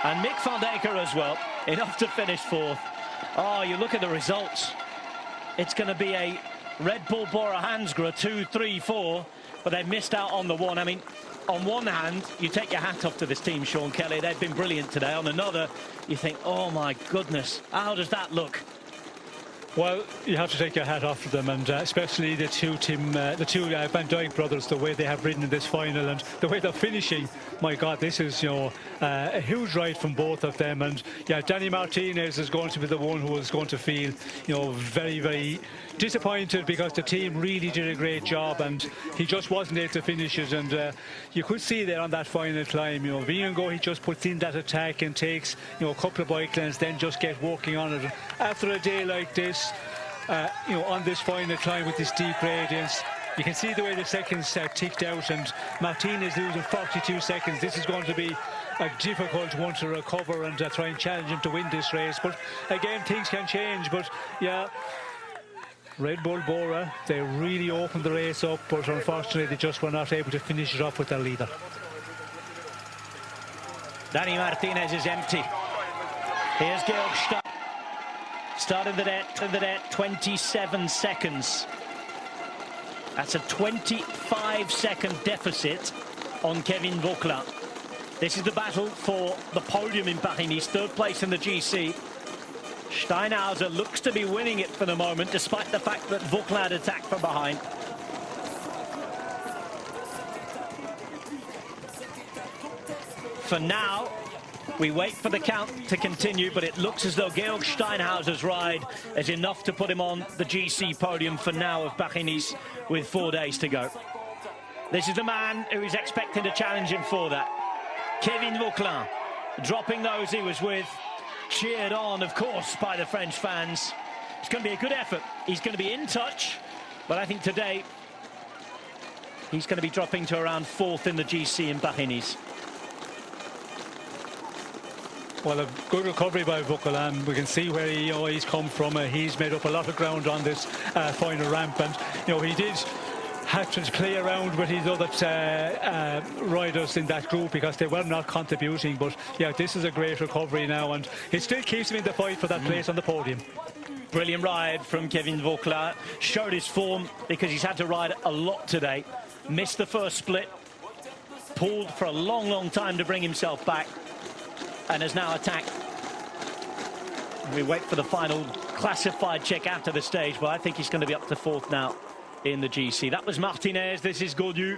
And Mick van Dijk as well, enough to finish fourth. Oh, you look at the results. It's going to be a Red Bull Bora Hansgrohe 2, 3, 4, but they missed out on the one. I mean, on one hand, you take your hat off to this team, Sean Kelly. They've been brilliant today. On another, you think, oh my goodness, how does that look? Well, you have to take your hat off to them, and especially the two Van Dijk brothers, the way they have ridden in this final and the way they're finishing. My God, this is, you know, a huge ride from both of them. And yeah, Danny Martinez is going to be the one who is going to feel, you know, very, very disappointed, because the team really did a great job and he just wasn't able to finish it. And you could see there on that final climb, you know, Vingo, he just puts in that attack and takes, you know, a couple of bike lanes, then just get working on it. After a day like this, you know, on this final climb with this steep gradients, you can see the way the seconds ticked out, and Martinez losing 42 seconds. This is going to be a difficult one to recover and try and challenge him to win this race. But again, things can change. But yeah, Red Bull Bora, they really opened the race up, but unfortunately they just were not able to finish it off with their leader. Danny Martinez is empty. Here's Georg Stein. Started the net, 27 seconds. That's a 25-second deficit on Kevin Vauquelin. This is the battle for the podium in Paris-Nice, third place in the GC. Steinhauser looks to be winning it for the moment, despite the fact that Vauquelin had attacked from behind. For now, we wait for the count to continue, but it looks as though Georg Steinhauser's ride is enough to put him on the GC podium for now of Paris-Nice with 4 days to go. This is the man who is expecting to challenge him for that. Kevin Vauquelin, dropping those he was with, cheered on, of course, by the French fans. It's going to be a good effort. He's going to be in touch, but I think today he's going to be dropping to around 4th in the GC in Paris-Nice. Well, a good recovery by Vauquelin. We can see where he's come from. He's made up a lot of ground on this final ramp, and you know, he did have to play around with his other riders in that group because they were not contributing. But yeah, this is a great recovery now, and it still keeps him in the fight for that place on the podium. Brilliant ride from Kevin Vauquelin. Showed his form because he's had to ride a lot today. Missed the first split, pulled for a long time to bring himself back, and has now attacked. We wait for the final classified check after the stage, but I think he's going to be up to 4th now in the GC. That was Martinez, this is Gaudu.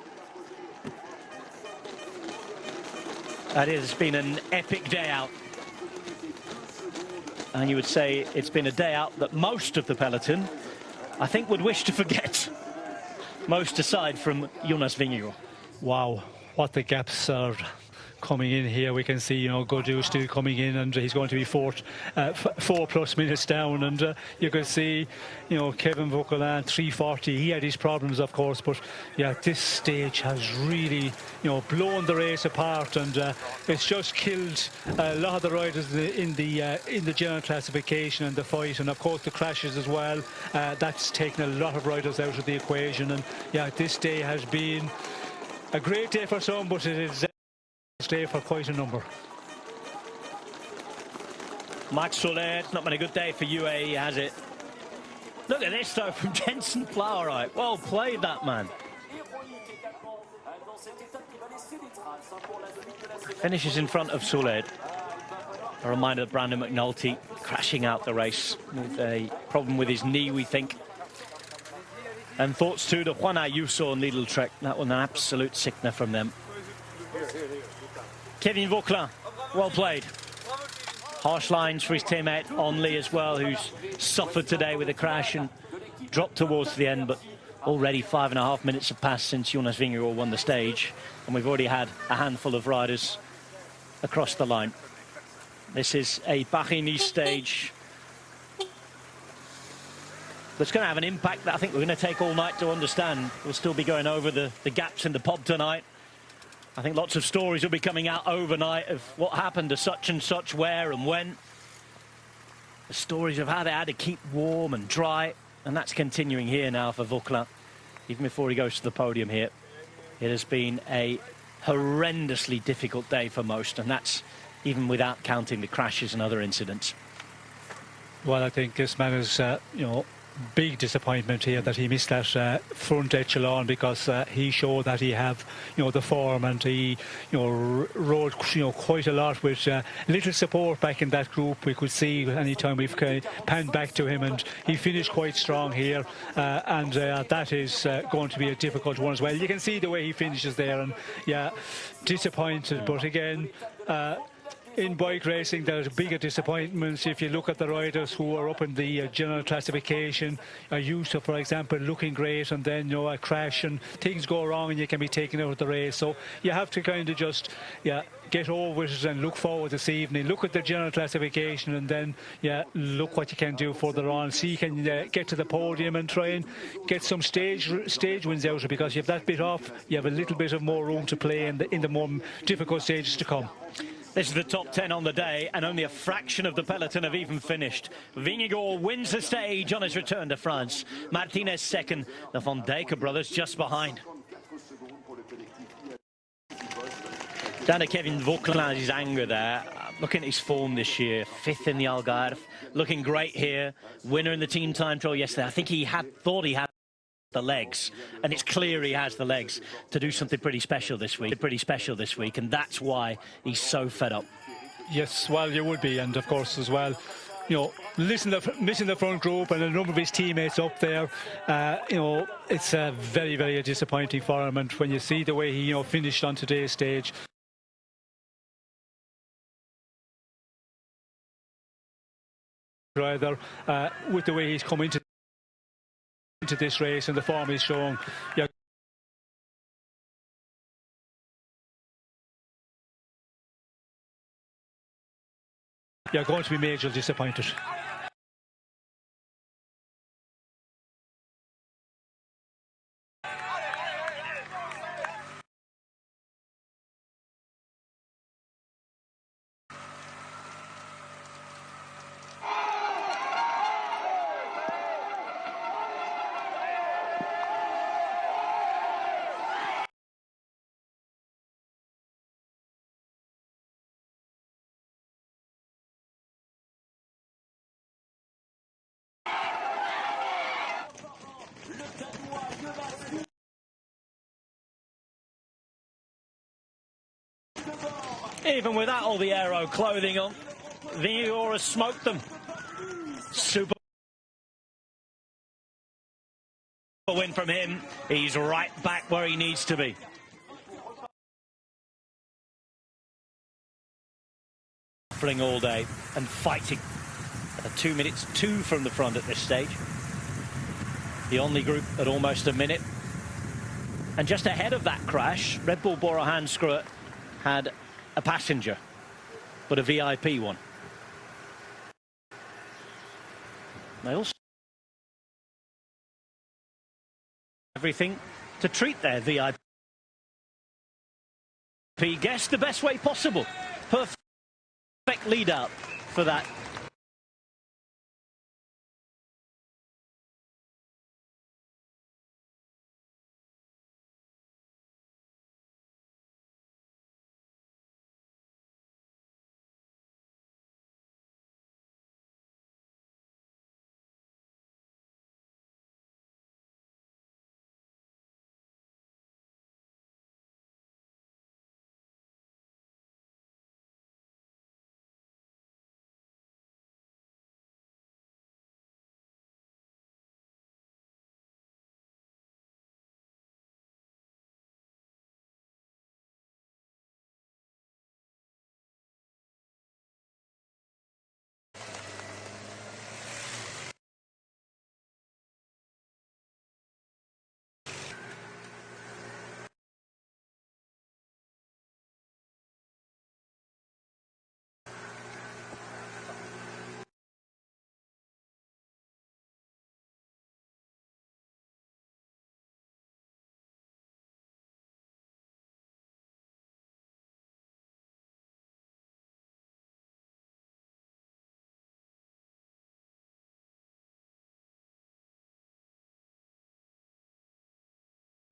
That has been an epic day out. And you would say it's been a day out that most of the peloton, I think, would wish to forget. Most aside from Jonas Vingegaard. Wow, what the gaps are coming in here. We can see, you know, Gaudu still coming in, and he's going to be 4+ minutes down. And you can see, you know, Kevin Vauquelin 3:40. He had his problems, of course, but yeah, this stage has really, you know, blown the race apart, and it's just killed a lot of the riders in the general classification and the fight, and of course the crashes as well. That's taken a lot of riders out of the equation, and yeah, this day has been a great day for some, but it is day for quite a number. Max Soler, it's not been a good day for UAE, has it? Look at this though from Jensen Flowerite. Well played, that man. Finishes in front of Soler. A reminder that Brandon McNulty crashing out the race with a problem with his knee, we think. And thoughts too to Juan Ayuso and Lidl Trek. That was an absolute sickener from them. Kevin Vauquelin, well played. Harsh lines for his teammate Onley as well, who's suffered today with a crash and dropped towards the end, but already 5.5 minutes have passed since Jonas Vingegaard won the stage, and we've already had a handful of riders across the line. This is a Paris-Nice stage that's going to have an impact that I think we're going to take all night to understand. We'll still be going over the gaps in the pod tonight. I think lots of stories will be coming out overnight of what happened to such and such, where and when. The stories of how they had to keep warm and dry, and that's continuing here now for Vauquelin, even before he goes to the podium here. It has been a horrendously difficult day for most, and that's even without counting the crashes and other incidents. Well, I think this man is, big disappointment here that he missed that front echelon, because he showed that he have, the form, and he, rode, quite a lot with little support back in that group. We could see anytime we've panned back to him, and he finished quite strong here, and that is going to be a difficult one as well. You can see the way he finishes there, and yeah, disappointed. But again, in bike racing, there's bigger disappointments. If you look at the riders who are up in the general classification, are used to, for example, looking great, and then a crash and things go wrong and you can be taken out of the race. So you have to kind of just get over it and look forward this evening. Look at the general classification, and then look what you can do further on. See, you can get to the podium and try and get some stage wins out of it, because you have that bit off. You have a little bit of more room to play in the more difficult stages to come. This is the top 10 on the day, and only a fraction of the peloton have even finished. Vingegaard wins the stage on his return to France. Martinez second, the Van Dijk brothers just behind. Down to Kevin Vauquelin's anger there. Looking at his form this year, 5th in the Algarve, looking great here. Winner in the team time trial yesterday. I think he thought he had the legs, and it's clear he has the legs to do something pretty special this week, and that's why he's so fed up. Yes, well, you would be, and of course as well, missing the front group and a number of his teammates up there, it's very, very disappointing for him. And when you see the way he finished on today's stage, rather, with the way he's come into this race and the form he's showing, you're going to be majorly disappointed. Even without all the aero clothing on, Vingegaard has smoked them. Super win from him. He's right back where he needs to be. Suffering all day and fighting. 2 minutes 2 from the front at this stage. The only group at almost a minute. And just ahead of that crash, Red Bull Bora Hansgrohe had a passenger, but a VIP one. They also everything to treat their VIP guest the best way possible. Perfect lead out for that